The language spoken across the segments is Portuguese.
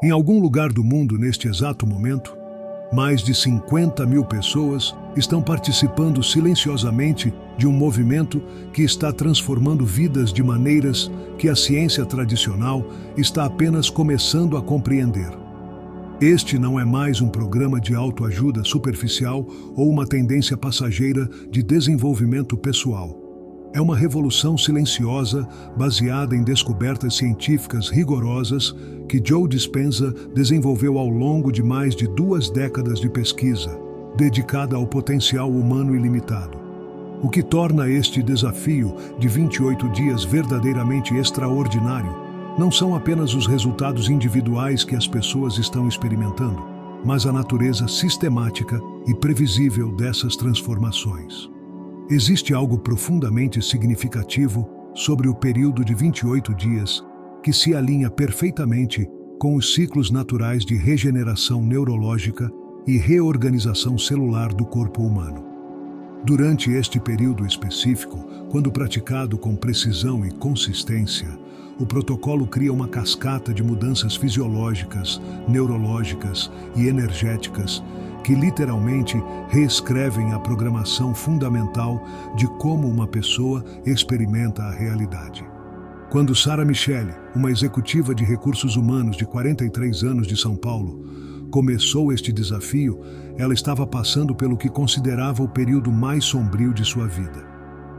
Em algum lugar do mundo, neste exato momento, mais de 50 mil pessoas estão participando silenciosamente de um movimento que está transformando vidas de maneiras que a ciência tradicional está apenas começando a compreender. Este não é mais um programa de autoajuda superficial ou uma tendência passageira de desenvolvimento pessoal. É uma revolução silenciosa baseada em descobertas científicas rigorosas que Joe Dispenza desenvolveu ao longo de mais de 2 décadas de pesquisa, dedicada ao potencial humano ilimitado. O que torna este desafio de 28 dias verdadeiramente extraordinário não são apenas os resultados individuais que as pessoas estão experimentando, mas a natureza sistemática e previsível dessas transformações. Existe algo profundamente significativo sobre o período de 28 dias que se alinha perfeitamente com os ciclos naturais de regeneração neurológica e reorganização celular do corpo humano. Durante este período específico, quando praticado com precisão e consistência, o protocolo cria uma cascata de mudanças fisiológicas, neurológicas e energéticas que literalmente reescrevem a programação fundamental de como uma pessoa experimenta a realidade. Quando Sarah Michele, uma executiva de recursos humanos de 43 anos de São Paulo, começou este desafio, ela estava passando pelo que considerava o período mais sombrio de sua vida.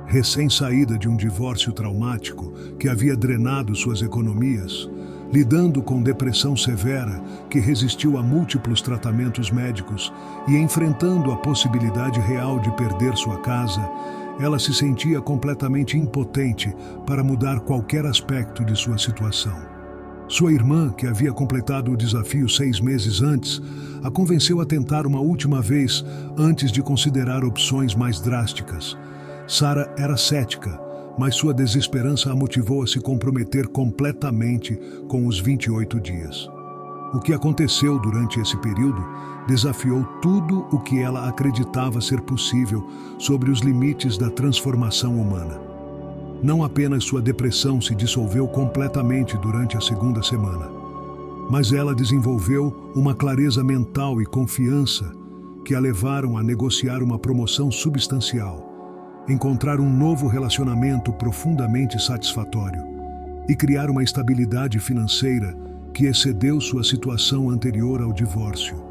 Recém-saída de um divórcio traumático que havia drenado suas economias, lidando com depressão severa que resistiu a múltiplos tratamentos médicos e enfrentando a possibilidade real de perder sua casa, ela se sentia completamente impotente para mudar qualquer aspecto de sua situação. Sua irmã, que havia completado o desafio 6 meses antes, a convenceu a tentar uma última vez antes de considerar opções mais drásticas. Sarah era cética, mas sua desesperança a motivou a se comprometer completamente com os 28 dias. O que aconteceu durante esse período desafiou tudo o que ela acreditava ser possível sobre os limites da transformação humana. Não apenas sua depressão se dissolveu completamente durante a segunda semana, mas ela desenvolveu uma clareza mental e confiança que a levaram a negociar uma promoção substancial, encontrar um novo relacionamento profundamente satisfatório e criar uma estabilidade financeira que excedeu sua situação anterior ao divórcio.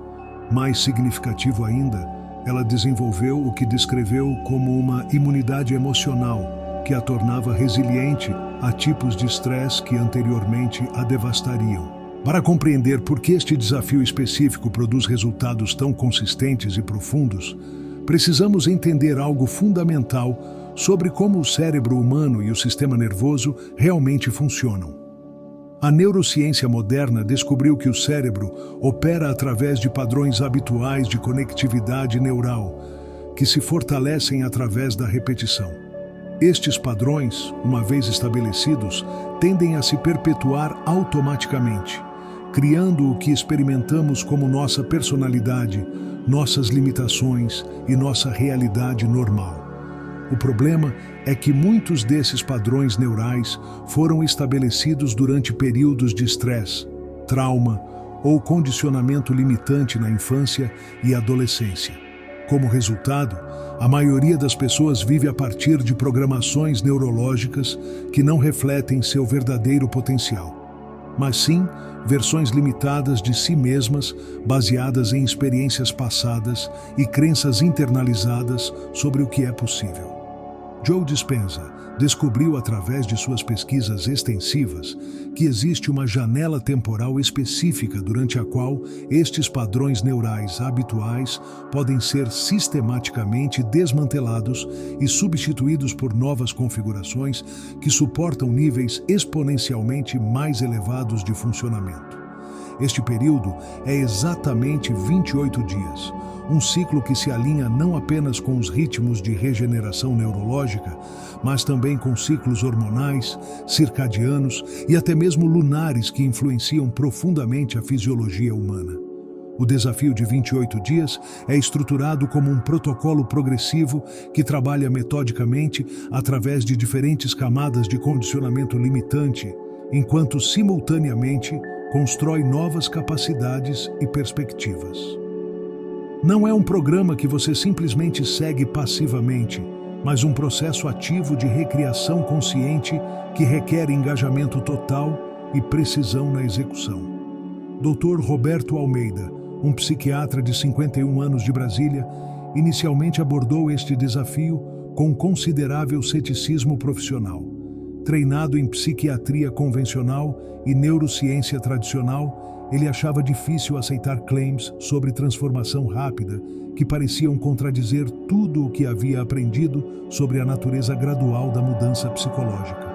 Mais significativo ainda, ela desenvolveu o que descreveu como uma imunidade emocional que a tornava resiliente a tipos de estresse que anteriormente a devastariam. Para compreender por que este desafio específico produz resultados tão consistentes e profundos, precisamos entender algo fundamental sobre como o cérebro humano e o sistema nervoso realmente funcionam. A neurociência moderna descobriu que o cérebro opera através de padrões habituais de conectividade neural, que se fortalecem através da repetição. Estes padrões, uma vez estabelecidos, tendem a se perpetuar automaticamente, criando o que experimentamos como nossa personalidade, nossas limitações e nossa realidade normal. O problema é que muitos desses padrões neurais foram estabelecidos durante períodos de estresse, trauma ou condicionamento limitante na infância e adolescência. Como resultado, a maioria das pessoas vive a partir de programações neurológicas que não refletem seu verdadeiro potencial, mas sim versões limitadas de si mesmas, baseadas em experiências passadas e crenças internalizadas sobre o que é possível. Joe Dispenza descobriu através de suas pesquisas extensivas que existe uma janela temporal específica durante a qual estes padrões neurais habituais podem ser sistematicamente desmantelados e substituídos por novas configurações que suportam níveis exponencialmente mais elevados de funcionamento. Este período é exatamente 28 dias, um ciclo que se alinha não apenas com os ritmos de regeneração neurológica, mas também com ciclos hormonais, circadianos e até mesmo lunares que influenciam profundamente a fisiologia humana. O desafio de 28 dias é estruturado como um protocolo progressivo que trabalha metodicamente através de diferentes camadas de condicionamento limitante, enquanto simultaneamente constrói novas capacidades e perspectivas. Não é um programa que você simplesmente segue passivamente, mas um processo ativo de recriação consciente que requer engajamento total e precisão na execução. Dr. Roberto Almeida, um psiquiatra de 51 anos de Brasília, inicialmente abordou este desafio com considerável ceticismo profissional. Treinado em psiquiatria convencional e neurociência tradicional, ele achava difícil aceitar claims sobre transformação rápida que pareciam contradizer tudo o que havia aprendido sobre a natureza gradual da mudança psicológica.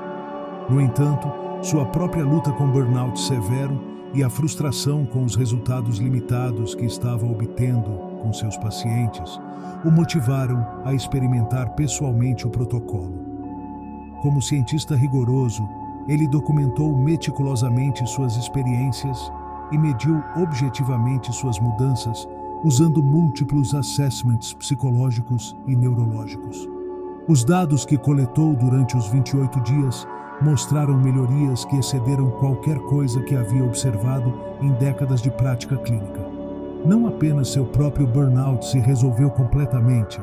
No entanto, sua própria luta com burnout severo e a frustração com os resultados limitados que estava obtendo com seus pacientes o motivaram a experimentar pessoalmente o protocolo. Como cientista rigoroso, ele documentou meticulosamente suas experiências e mediu objetivamente suas mudanças usando múltiplos assessments psicológicos e neurológicos. Os dados que coletou durante os 28 dias mostraram melhorias que excederam qualquer coisa que havia observado em décadas de prática clínica. Não apenas seu próprio burnout se resolveu completamente,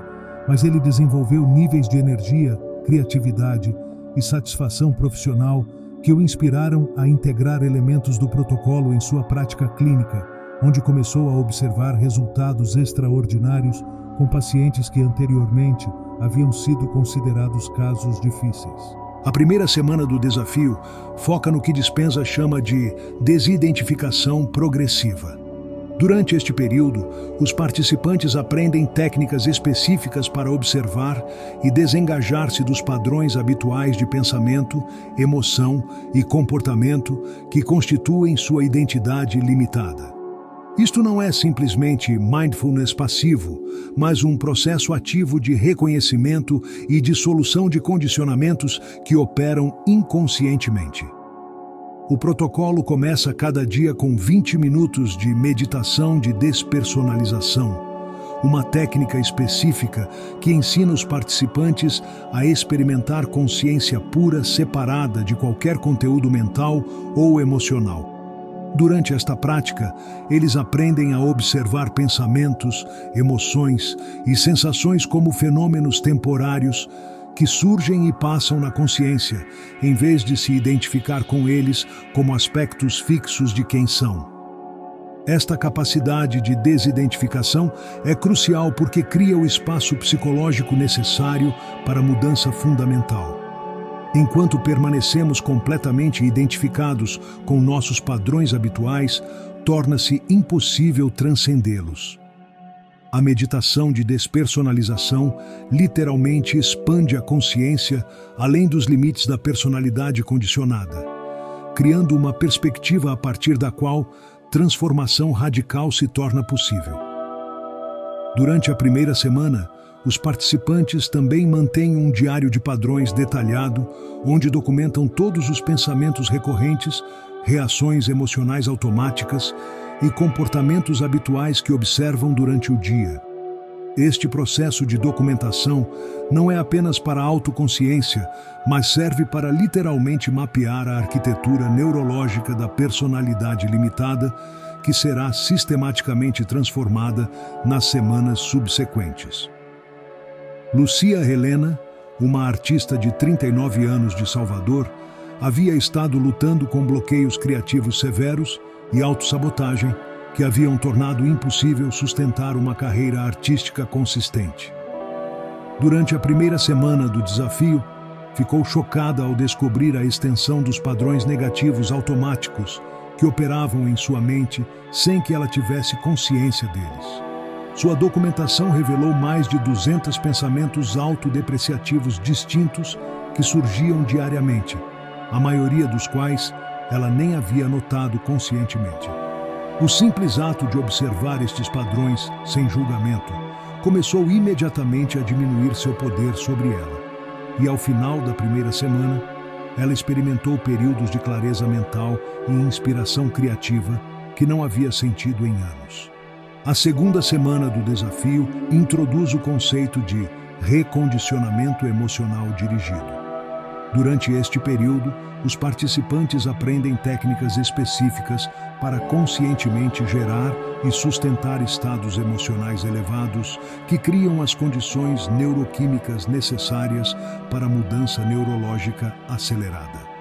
mas ele desenvolveu níveis de energia, criatividade e satisfação profissional que o inspiraram a integrar elementos do protocolo em sua prática clínica, onde começou a observar resultados extraordinários com pacientes que anteriormente haviam sido considerados casos difíceis. A primeira semana do desafio foca no que Dispenza chama de desidentificação progressiva. Durante este período, os participantes aprendem técnicas específicas para observar e desengajar-se dos padrões habituais de pensamento, emoção e comportamento que constituem sua identidade limitada. Isto não é simplesmente mindfulness passivo, mas um processo ativo de reconhecimento e dissolução de condicionamentos que operam inconscientemente. O protocolo começa cada dia com 20 minutos de meditação de despersonalização, uma técnica específica que ensina os participantes a experimentar consciência pura separada de qualquer conteúdo mental ou emocional. Durante esta prática, eles aprendem a observar pensamentos, emoções e sensações como fenômenos temporários que surgem e passam na consciência, em vez de se identificar com eles como aspectos fixos de quem são. Esta capacidade de desidentificação é crucial porque cria o espaço psicológico necessário para a mudança fundamental. Enquanto permanecemos completamente identificados com nossos padrões habituais, torna-se impossível transcendê-los. A meditação de despersonalização literalmente expande a consciência além dos limites da personalidade condicionada, criando uma perspectiva a partir da qual transformação radical se torna possível. Durante a primeira semana, os participantes também mantêm um diário de padrões detalhado, onde documentam todos os pensamentos recorrentes, reações emocionais automáticas e comportamentos habituais que observam durante o dia. Este processo de documentação não é apenas para a autoconsciência, mas serve para literalmente mapear a arquitetura neurológica da personalidade limitada, que será sistematicamente transformada nas semanas subsequentes. Lucia Helena, uma artista de 39 anos de Salvador, havia estado lutando com bloqueios criativos severos e autossabotagem que haviam tornado impossível sustentar uma carreira artística consistente. Durante a primeira semana do desafio, ficou chocada ao descobrir a extensão dos padrões negativos automáticos que operavam em sua mente sem que ela tivesse consciência deles. Sua documentação revelou mais de 200 pensamentos autodepreciativos distintos que surgiam diariamente, a maioria dos quais ela nem havia notado conscientemente. O simples ato de observar estes padrões, sem julgamento, começou imediatamente a diminuir seu poder sobre ela. E ao final da primeira semana, ela experimentou períodos de clareza mental e inspiração criativa que não havia sentido em anos. A segunda semana do desafio introduz o conceito de recondicionamento emocional dirigido. Durante este período, os participantes aprendem técnicas específicas para conscientemente gerar e sustentar estados emocionais elevados que criam as condições neuroquímicas necessárias para a mudança neurológica acelerada.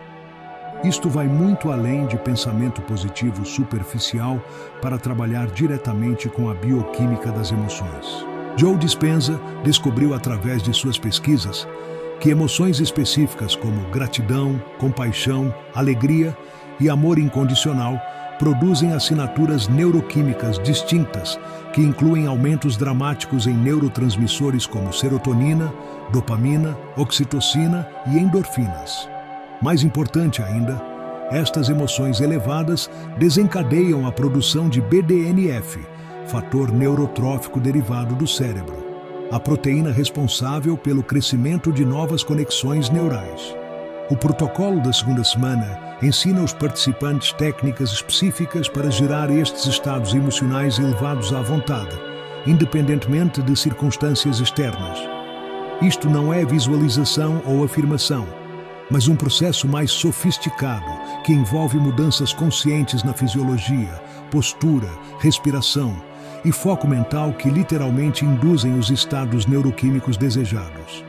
Isto vai muito além de pensamento positivo superficial para trabalhar diretamente com a bioquímica das emoções. Joe Dispenza descobriu através de suas pesquisas que emoções específicas como gratidão, compaixão, alegria e amor incondicional produzem assinaturas neuroquímicas distintas que incluem aumentos dramáticos em neurotransmissores como serotonina, dopamina, oxitocina e endorfinas. Mais importante ainda, estas emoções elevadas desencadeiam a produção de BDNF, fator neurotrófico derivado do cérebro, a proteína responsável pelo crescimento de novas conexões neurais. O protocolo da segunda semana ensina os participantes técnicas específicas para gerar estes estados emocionais elevados à vontade, independentemente de circunstâncias externas. Isto não é visualização ou afirmação, mas um processo mais sofisticado que envolve mudanças conscientes na fisiologia, postura, respiração e foco mental que literalmente induzem os estados neuroquímicos desejados.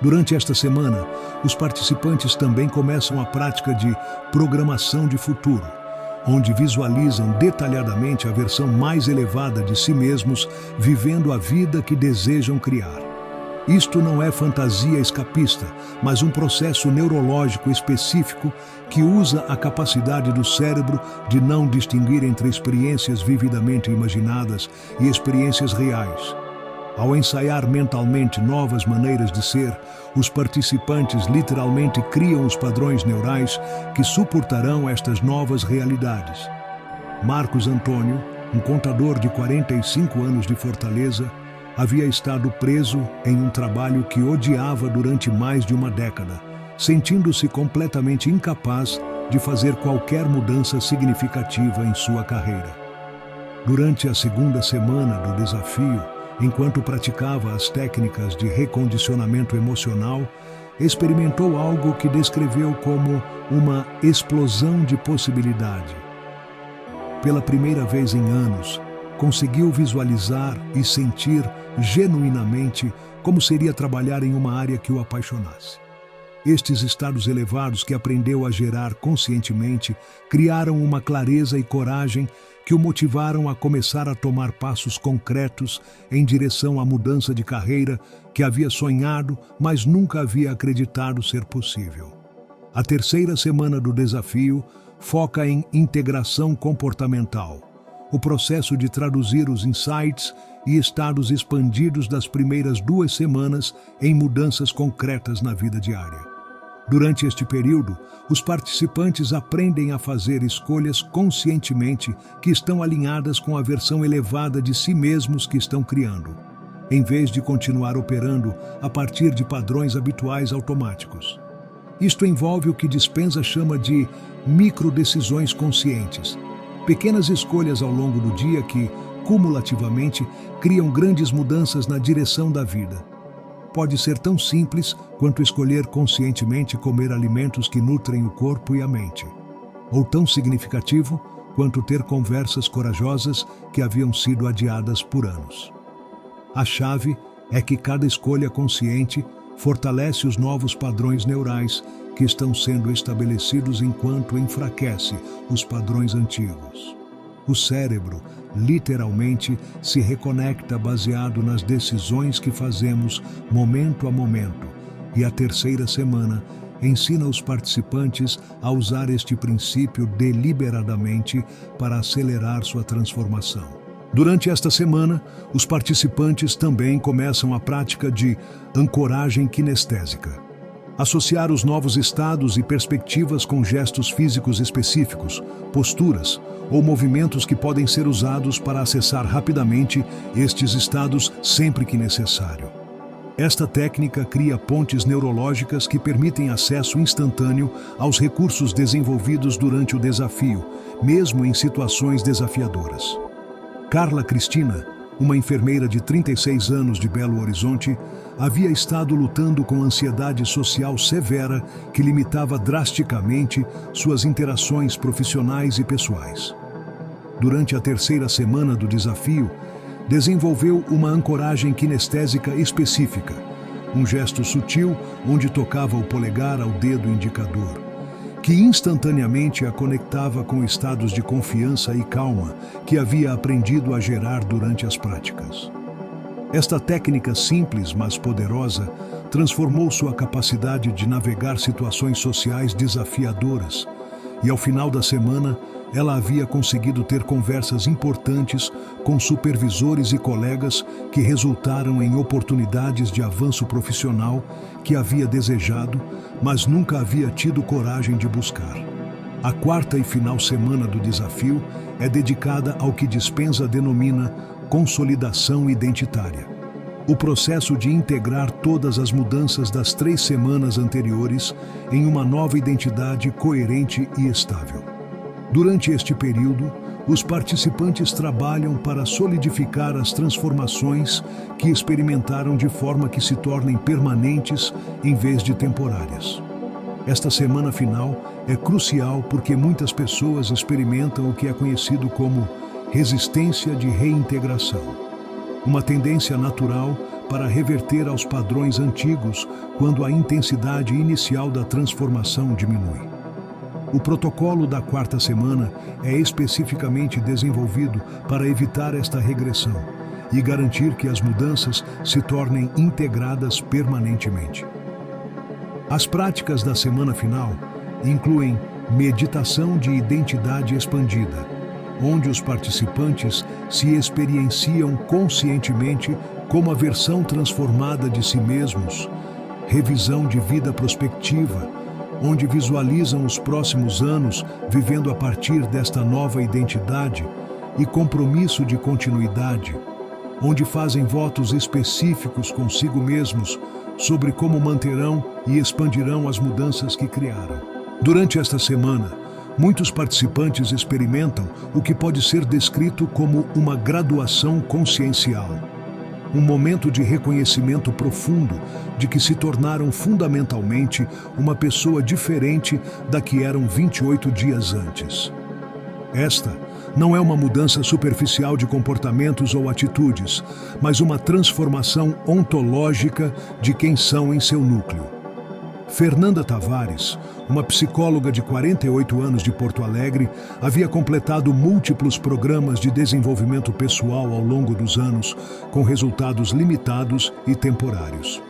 Durante esta semana, os participantes também começam a prática de programação de futuro, onde visualizam detalhadamente a versão mais elevada de si mesmos, vivendo a vida que desejam criar. Isto não é fantasia escapista, mas um processo neurológico específico que usa a capacidade do cérebro de não distinguir entre experiências vividamente imaginadas e experiências reais. Ao ensaiar mentalmente novas maneiras de ser, os participantes literalmente criam os padrões neurais que suportarão estas novas realidades. Marcos Antônio, um contador de 45 anos de Fortaleza, havia estado preso em um trabalho que odiava durante mais de uma década, sentindo-se completamente incapaz de fazer qualquer mudança significativa em sua carreira. Durante a segunda semana do desafio, enquanto praticava as técnicas de recondicionamento emocional, experimentou algo que descreveu como uma explosão de possibilidade. Pela primeira vez em anos, conseguiu visualizar e sentir genuinamente como seria trabalhar em uma área que o apaixonasse. Estes estados elevados que aprendeu a gerar conscientemente criaram uma clareza e coragem que o motivaram a começar a tomar passos concretos em direção à mudança de carreira que havia sonhado, mas nunca havia acreditado ser possível. A terceira semana do desafio foca em integração comportamental, o processo de traduzir os insights e estados expandidos das primeiras 2 semanas em mudanças concretas na vida diária. Durante este período, os participantes aprendem a fazer escolhas conscientemente que estão alinhadas com a versão elevada de si mesmos que estão criando, em vez de continuar operando a partir de padrões habituais automáticos. Isto envolve o que Dispenza chama de microdecisões conscientes, pequenas escolhas ao longo do dia que, cumulativamente, criam grandes mudanças na direção da vida. Pode ser tão simples quanto escolher conscientemente comer alimentos que nutrem o corpo e a mente, ou tão significativo quanto ter conversas corajosas que haviam sido adiadas por anos. A chave é que cada escolha consciente fortalece os novos padrões neurais que estão sendo estabelecidos enquanto enfraquece os padrões antigos. O cérebro, literalmente, se reconecta baseado nas decisões que fazemos momento a momento, e a terceira semana ensina os participantes a usar este princípio deliberadamente para acelerar sua transformação. Durante esta semana, os participantes também começam a prática de ancoragem kinestésica. Associar os novos estados e perspectivas com gestos físicos específicos, posturas ou movimentos que podem ser usados para acessar rapidamente estes estados sempre que necessário. Esta técnica cria pontes neurológicas que permitem acesso instantâneo aos recursos desenvolvidos durante o desafio, mesmo em situações desafiadoras. Carla Cristina, uma enfermeira de 36 anos de Belo Horizonte, havia estado lutando com ansiedade social severa que limitava drasticamente suas interações profissionais e pessoais. Durante a terceira semana do desafio, desenvolveu uma ancoragem kinestésica específica, um gesto sutil onde tocava o polegar ao dedo indicador, que instantaneamente a conectava com estados de confiança e calma que havia aprendido a gerar durante as práticas. Esta técnica simples, mas poderosa, transformou sua capacidade de navegar situações sociais desafiadoras, e ao final da semana, ela havia conseguido ter conversas importantes com supervisores e colegas que resultaram em oportunidades de avanço profissional que havia desejado, mas nunca havia tido coragem de buscar. A quarta e final semana do desafio é dedicada ao que Dispenza denomina consolidação identitária. O processo de integrar todas as mudanças das 3 semanas anteriores em uma nova identidade coerente e estável. Durante este período, os participantes trabalham para solidificar as transformações que experimentaram de forma que se tornem permanentes em vez de temporárias. Esta semana final é crucial porque muitas pessoas experimentam o que é conhecido como resistência de reintegração, uma tendência natural para reverter aos padrões antigos quando a intensidade inicial da transformação diminui. O protocolo da quarta semana é especificamente desenvolvido para evitar esta regressão e garantir que as mudanças se tornem integradas permanentemente. As práticas da semana final incluem meditação de identidade expandida, onde os participantes se experienciam conscientemente como a versão transformada de si mesmos, revisão de vida prospectiva, onde visualizam os próximos anos vivendo a partir desta nova identidade, e compromisso de continuidade, onde fazem votos específicos consigo mesmos sobre como manterão e expandirão as mudanças que criaram. Durante esta semana, muitos participantes experimentam o que pode ser descrito como uma graduação consciencial, um momento de reconhecimento profundo de que se tornaram fundamentalmente uma pessoa diferente da que eram 28 dias antes. Esta não é uma mudança superficial de comportamentos ou atitudes, mas uma transformação ontológica de quem são em seu núcleo. Fernanda Tavares, uma psicóloga de 48 anos de Porto Alegre, havia completado múltiplos programas de desenvolvimento pessoal ao longo dos anos, com resultados limitados e temporários.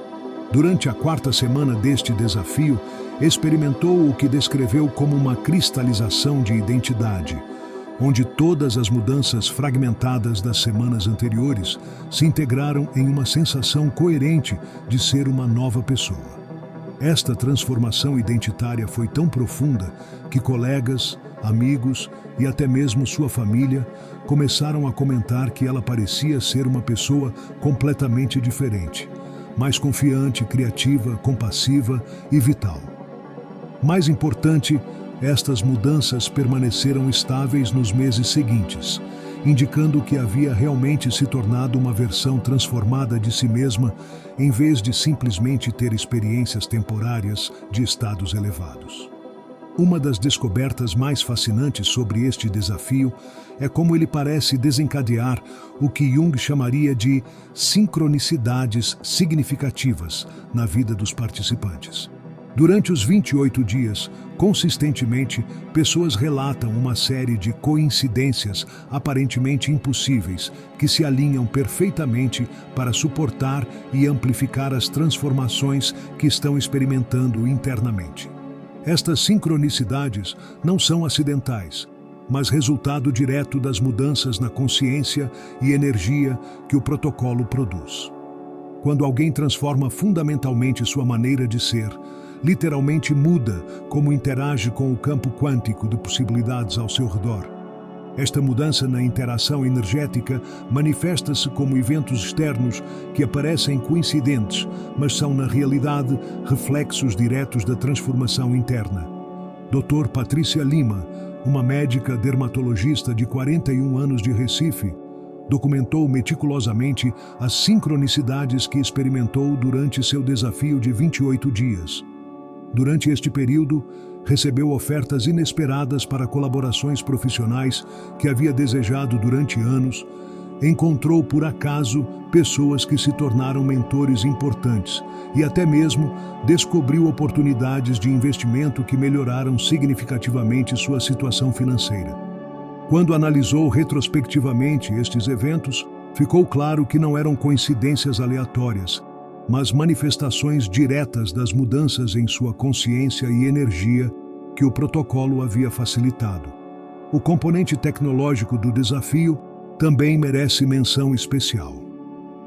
Durante a quarta semana deste desafio, experimentou o que descreveu como uma cristalização de identidade, onde todas as mudanças fragmentadas das semanas anteriores se integraram em uma sensação coerente de ser uma nova pessoa. Esta transformação identitária foi tão profunda que colegas, amigos e até mesmo sua família começaram a comentar que ela parecia ser uma pessoa completamente diferente, mais confiante, criativa, compassiva e vital. Mais importante, estas mudanças permaneceram estáveis nos meses seguintes, indicando que havia realmente se tornado uma versão transformada de si mesma, em vez de simplesmente ter experiências temporárias de estados elevados. Uma das descobertas mais fascinantes sobre este desafio é como ele parece desencadear o que Jung chamaria de sincronicidades significativas na vida dos participantes. Durante os 28 dias, consistentemente, pessoas relatam uma série de coincidências aparentemente impossíveis que se alinham perfeitamente para suportar e amplificar as transformações que estão experimentando internamente. Estas sincronicidades não são acidentais, mas resultado direto das mudanças na consciência e energia que o protocolo produz. Quando alguém transforma fundamentalmente sua maneira de ser, literalmente muda como interage com o campo quântico de possibilidades ao seu redor. Esta mudança na interação energética manifesta-se como eventos externos que parecem coincidentes, mas são, na realidade, reflexos diretos da transformação interna. Dr. Patrícia Lima, uma médica dermatologista de 41 anos de Recife, documentou meticulosamente as sincronicidades que experimentou durante seu desafio de 28 dias. Durante este período, recebeu ofertas inesperadas para colaborações profissionais que havia desejado durante anos. Encontrou por acaso pessoas que se tornaram mentores importantes e até mesmo descobriu oportunidades de investimento que melhoraram significativamente sua situação financeira. Quando analisou retrospectivamente estes eventos, ficou claro que não eram coincidências aleatórias, mas manifestações diretas das mudanças em sua consciência e energia que o protocolo havia facilitado. O componente tecnológico do desafio também merece menção especial.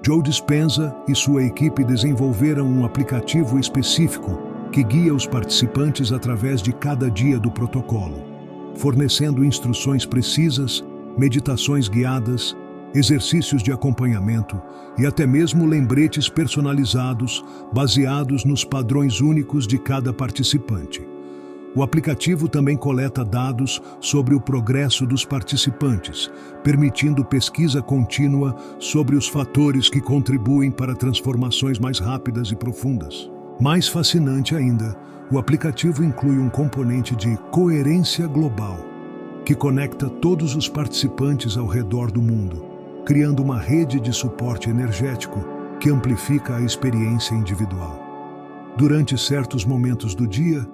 Joe Dispenza e sua equipe desenvolveram um aplicativo específico que guia os participantes através de cada dia do protocolo, fornecendo instruções precisas, meditações guiadas, exercícios de acompanhamento e até mesmo lembretes personalizados baseados nos padrões únicos de cada participante. O aplicativo também coleta dados sobre o progresso dos participantes, permitindo pesquisa contínua sobre os fatores que contribuem para transformações mais rápidas e profundas. Mais fascinante ainda, o aplicativo inclui um componente de coerência global, que conecta todos os participantes ao redor do mundo, criando uma rede de suporte energético que amplifica a experiência individual. Durante certos momentos do dia,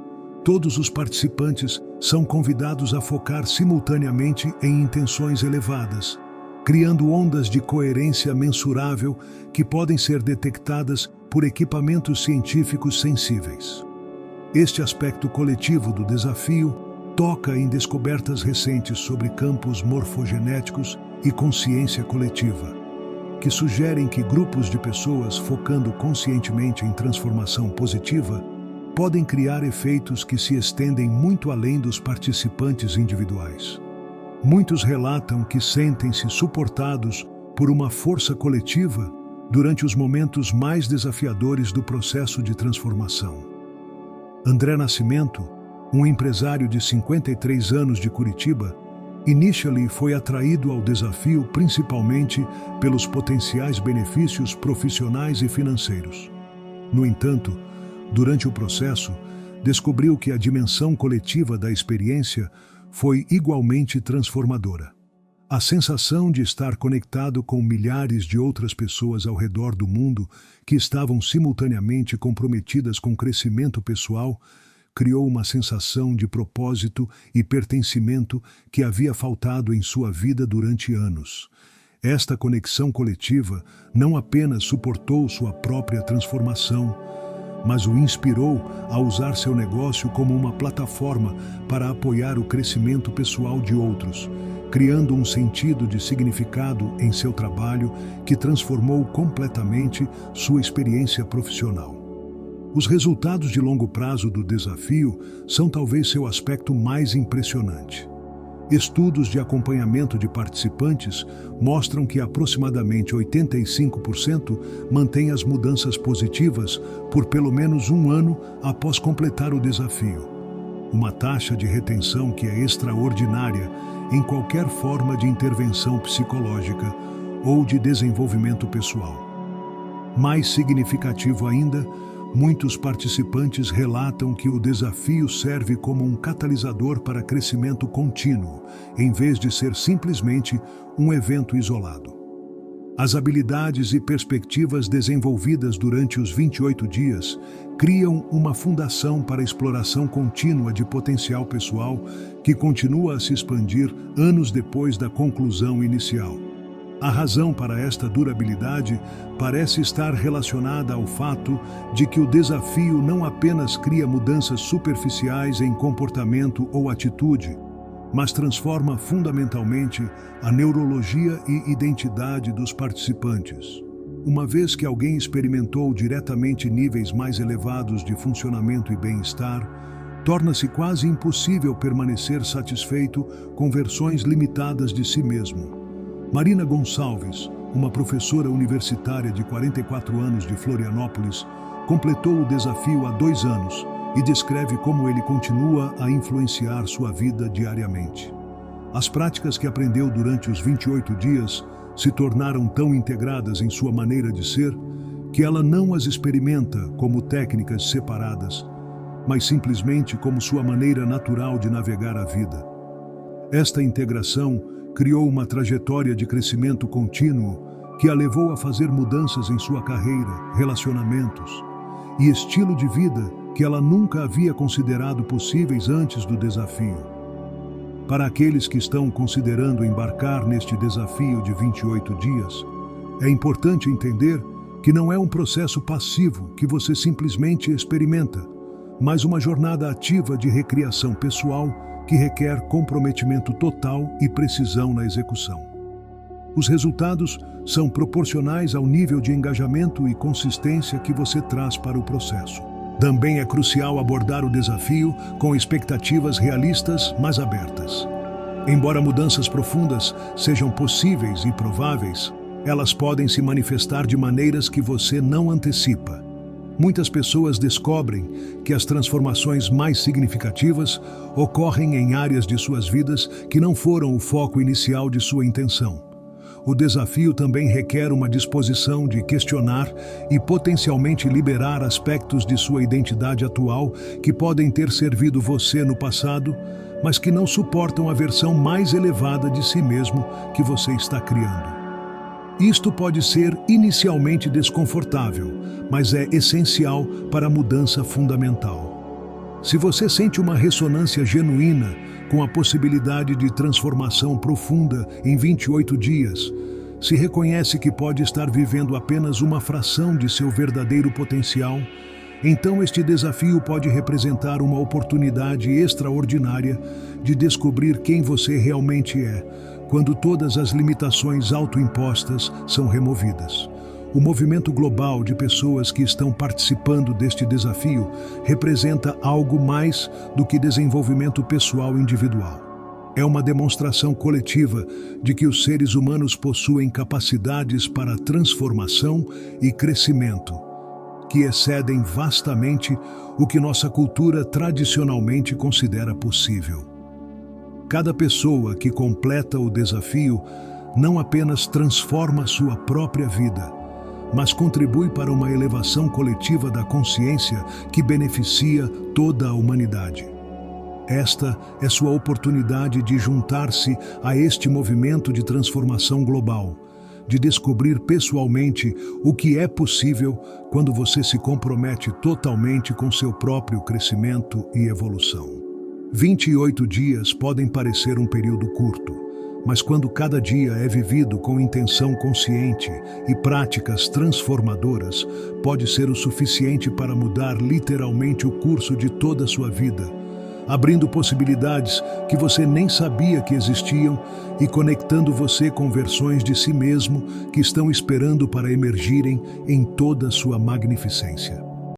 todos os participantes são convidados a focar simultaneamente em intenções elevadas, criando ondas de coerência mensurável que podem ser detectadas por equipamentos científicos sensíveis. Este aspecto coletivo do desafio toca em descobertas recentes sobre campos morfogenéticos e consciência coletiva, que sugerem que grupos de pessoas focando conscientemente em transformação positiva podem criar efeitos que se estendem muito além dos participantes individuais. Muitos relatam que sentem-se suportados por uma força coletiva durante os momentos mais desafiadores do processo de transformação. André Nascimento, um empresário de 53 anos de Curitiba, inicialmente foi atraído ao desafio principalmente pelos potenciais benefícios profissionais e financeiros. No entanto, durante o processo, descobriu que a dimensão coletiva da experiência foi igualmente transformadora. A sensação de estar conectado com milhares de outras pessoas ao redor do mundo que estavam simultaneamente comprometidas com crescimento pessoal criou uma sensação de propósito e pertencimento que havia faltado em sua vida durante anos. Esta conexão coletiva não apenas suportou sua própria transformação, mas o inspirou a usar seu negócio como uma plataforma para apoiar o crescimento pessoal de outros, criando um sentido de significado em seu trabalho que transformou completamente sua experiência profissional. Os resultados de longo prazo do desafio são talvez seu aspecto mais impressionante. Estudos de acompanhamento de participantes mostram que aproximadamente 85% mantêm as mudanças positivas por pelo menos um ano após completar o desafio. Uma taxa de retenção que é extraordinária em qualquer forma de intervenção psicológica ou de desenvolvimento pessoal. Mais significativo ainda, muitos participantes relatam que o desafio serve como um catalisador para crescimento contínuo, em vez de ser simplesmente um evento isolado. As habilidades e perspectivas desenvolvidas durante os 28 dias criam uma fundação para a exploração contínua de potencial pessoal que continua a se expandir anos depois da conclusão inicial. A razão para esta durabilidade parece estar relacionada ao fato de que o desafio não apenas cria mudanças superficiais em comportamento ou atitude, mas transforma fundamentalmente a neurologia e identidade dos participantes. Uma vez que alguém experimentou diretamente níveis mais elevados de funcionamento e bem-estar, torna-se quase impossível permanecer satisfeito com versões limitadas de si mesmo. Marina Gonçalves, uma professora universitária de 44 anos de Florianópolis, completou o desafio há 2 anos e descreve como ele continua a influenciar sua vida diariamente. As práticas que aprendeu durante os 28 dias se tornaram tão integradas em sua maneira de ser que ela não as experimenta como técnicas separadas, mas simplesmente como sua maneira natural de navegar a vida. Esta integração criou uma trajetória de crescimento contínuo que a levou a fazer mudanças em sua carreira, relacionamentos e estilo de vida que ela nunca havia considerado possíveis antes do desafio. Para aqueles que estão considerando embarcar neste desafio de 28 dias, é importante entender que não é um processo passivo que você simplesmente experimenta, mas uma jornada ativa de recriação pessoal que requer comprometimento total e precisão na execução. Os resultados são proporcionais ao nível de engajamento e consistência que você traz para o processo. Também é crucial abordar o desafio com expectativas realistas, mas abertas. Embora mudanças profundas sejam possíveis e prováveis, elas podem se manifestar de maneiras que você não antecipa. Muitas pessoas descobrem que as transformações mais significativas ocorrem em áreas de suas vidas que não foram o foco inicial de sua intenção. O desafio também requer uma disposição de questionar e potencialmente liberar aspectos de sua identidade atual que podem ter servido você no passado, mas que não suportam a versão mais elevada de si mesmo que você está criando. Isto pode ser inicialmente desconfortável, mas é essencial para a mudança fundamental. Se você sente uma ressonância genuína com a possibilidade de transformação profunda em 28 dias, se reconhece que pode estar vivendo apenas uma fração de seu verdadeiro potencial, então este desafio pode representar uma oportunidade extraordinária de descobrir quem você realmente é, quando todas as limitações autoimpostas são removidas. O movimento global de pessoas que estão participando deste desafio representa algo mais do que desenvolvimento pessoal individual. É uma demonstração coletiva de que os seres humanos possuem capacidades para transformação e crescimento, que excedem vastamente o que nossa cultura tradicionalmente considera possível. Cada pessoa que completa o desafio não apenas transforma sua própria vida, mas contribui para uma elevação coletiva da consciência que beneficia toda a humanidade. Esta é sua oportunidade de juntar-se a este movimento de transformação global, de descobrir pessoalmente o que é possível quando você se compromete totalmente com seu próprio crescimento e evolução. 28 dias podem parecer um período curto, mas quando cada dia é vivido com intenção consciente e práticas transformadoras, pode ser o suficiente para mudar literalmente o curso de toda a sua vida, abrindo possibilidades que você nem sabia que existiam e conectando você com versões de si mesmo que estão esperando para emergirem em toda a sua magnificência.